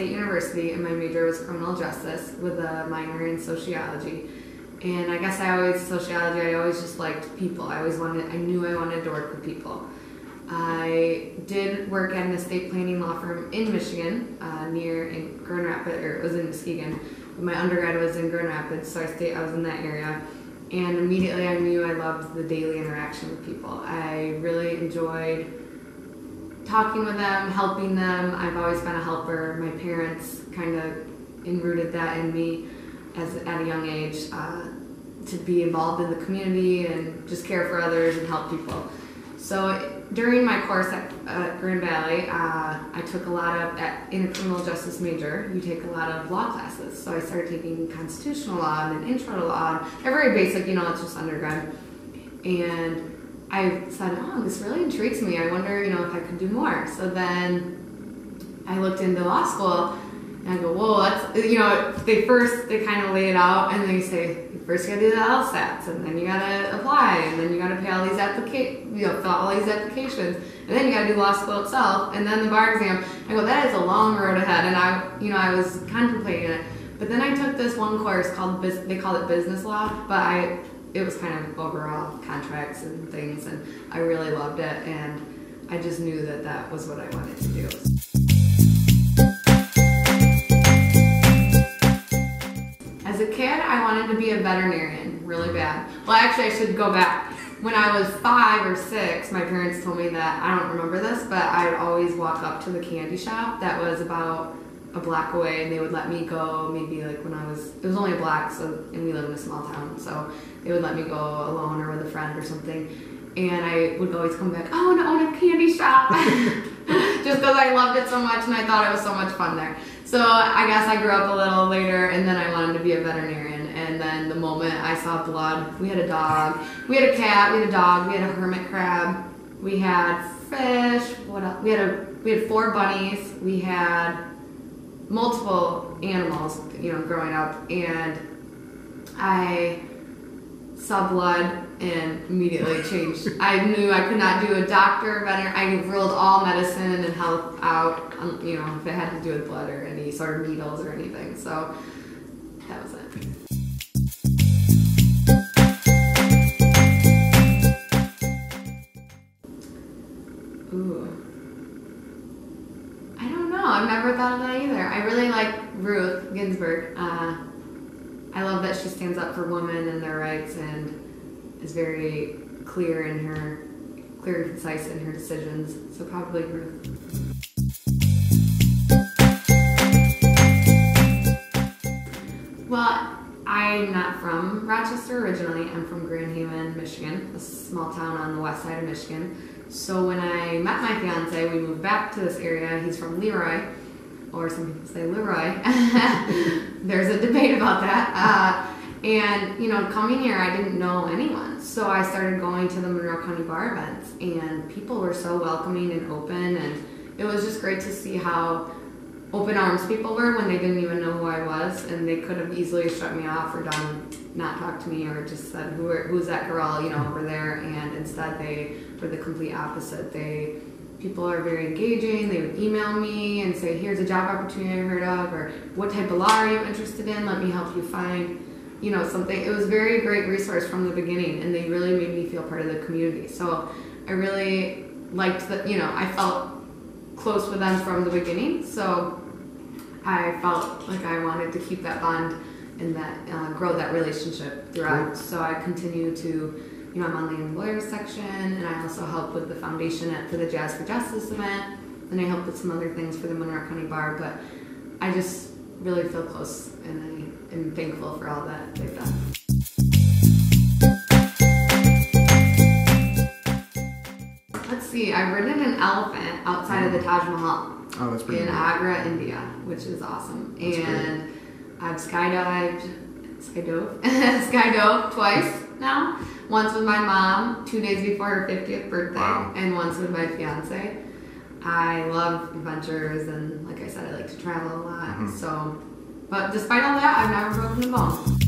State University, and my major was criminal justice with a minor in sociology. And I guess sociology, I always just liked people. I knew I wanted to work with people. I did work at an estate planning law firm in Michigan, in Grand Rapids, or it was in Muskegon. But my undergrad was in Grand Rapids, so I was in that area. And immediately I knew I loved the daily interaction with people. I really enjoyed talking with them, helping them. I've always been a helper. My parents kind of enrooted that in me at a young age, to be involved in the community and just care for others and help people. So during my course at Grand Valley, I took in a criminal justice major, you take a lot of law classes. So I started taking constitutional law and then intro to law. They're very basic, it's just undergrad. And I said, oh, this really intrigues me. I wonder, if I could do more. So then I looked into law school and I go, whoa, that's, they kind of lay it out and they say, first you gotta do the LSATs, and then you gotta apply, and then you gotta pay all these fill out all these applications, and then you gotta do law school itself, and then the bar exam. I go, that is a long road ahead, and I was contemplating it. But then I took this one course they called it business law, but it was kind of overall contracts and things, and I really loved it, and I just knew that was what I wanted to do. As a kid, I wanted to be a veterinarian really bad. Well, actually, I should go back. When I was 5 or 6, my parents told me that, I don't remember this, but I'd always walk up to the candy shop that was about a block away, and they would let me go maybe like it was only a block, and we live in a small town, so they would let me go alone or with a friend or something, and I would always come back, oh, I want to own a candy shop, just because I loved it so much and I thought it was so much fun there. So I guess I grew up a little later, and then I wanted to be a veterinarian. And then the moment I saw blood, we had a dog, we had a cat, we had a dog, we had a hermit crab, we had fish. What else? We had 4 bunnies. We had multiple animals, growing up, and I saw blood and immediately changed. I knew I could not do a doctor, veterinarian. I ruled all medicine and health out, if it had to do with blood or any sort of needles or anything. So that was it. Ooh. I don't know. I've never thought of that either. I really like Ruth Ginsburg. I love that she stands up for women and their rights and is very clear and concise in her decisions. So probably Ruth. Well, I'm not from Rochester originally. I'm from Grand Haven, Michigan, a small town on the west side of Michigan. So when I met my fiance, we moved back to this area. He's from Leroy, or some people say Leroy. There's a debate about that. And coming here, I didn't know anyone. So I started going to the Monroe County Bar events, and people were so welcoming and open, and it was just great to see how open arms people were when they didn't even know who I was, and they could have easily shut me off or not talked to me or just said, who's that girl, over there, and instead they were the complete opposite. People are very engaging. They would email me and say, here's a job opportunity I heard of, or what type of law are you interested in? Let me help you find, something. It was a very great resource from the beginning, and they really made me feel part of the community. So I really liked that, I felt close with them from the beginning. So I felt like I wanted to keep that bond and that grow that relationship throughout. Cool. So I continue to, I'm on the employers section, and I also help with the foundation for the Jazz for Justice event, and I help with some other things for the Monroe County Bar, but I just really feel close, and I am thankful for all that they've done. Let's see, I've ridden an elephant outside of the Taj Mahal. Oh, that's pretty in cool. Agra, India, which is awesome. That's and great. I've skydove twice now. Once with my mom, 2 days before her 50th birthday, wow. and once with my fiance. I love adventures, and like I said, I like to travel a lot. Mm-hmm. But despite all that, I've never broken a bone.